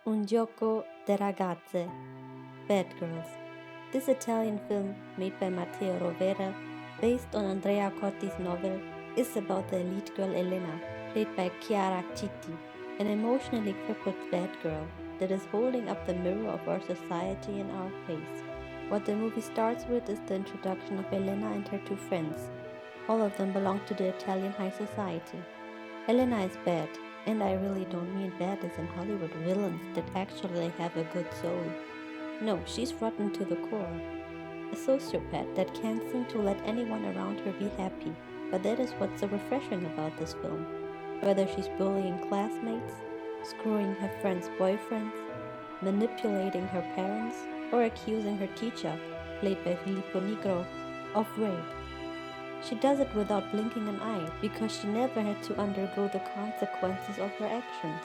Un gioco de ragazze, Bad Girls. This Italian film, made by Matteo Rovera, based on Andrea Cotti's novel, is about the elite girl Elena, played by Chiara Citti, an emotionally crippled bad girl that is holding up the mirror of our society in our face. What the movie starts with is the introduction of Elena and her two friends. All of them belong to the Italian high society. Elena is bad, and I really don't mean bad as in Hollywood villains that actually have a good soul. No, she's rotten to the core. A sociopath that can't seem to let anyone around her be happy. But that is what's so refreshing about this film. Whether she's bullying classmates, screwing her friends' boyfriends, manipulating her parents, or accusing her teacher, played by Filippo Nigro, of rape. She does it without blinking an eye because she never had to undergo the consequences of her actions.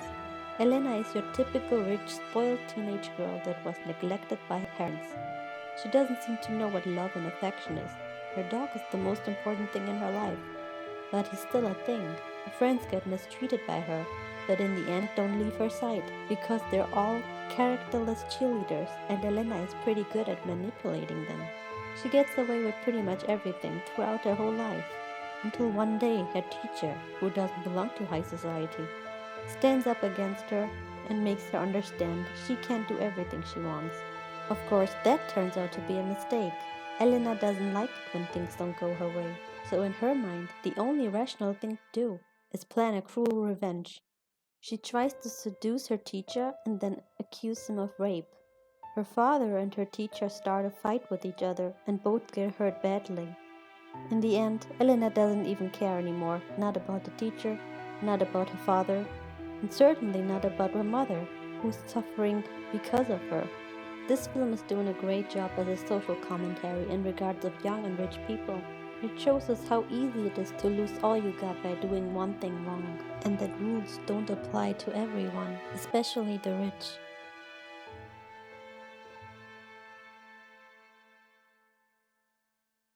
Elena is your typical rich, spoiled teenage girl that was neglected by her parents. She doesn't seem to know what love and affection is. Her dog is the most important thing in her life. But he's still a thing. Her friends get mistreated by her, but in the end don't leave her side because they're all characterless cheerleaders and Elena is pretty good at manipulating them. She gets away with pretty much everything throughout her whole life, until one day her teacher, who doesn't belong to high society, stands up against her and makes her understand she can't do everything she wants. Of course, that turns out to be a mistake. Elena doesn't like it when things don't go her way, so in her mind, the only rational thing to do is plan a cruel revenge. She tries to seduce her teacher and then accuse him of rape. Her father and her teacher start a fight with each other and both get hurt badly. In the end, Elena doesn't even care anymore, not about the teacher, not about her father, and certainly not about her mother, who's suffering because of her. This film is doing a great job as a social commentary in regards of young and rich people. It shows us how easy it is to lose all you got by doing one thing wrong, and that rules don't apply to everyone, especially the rich.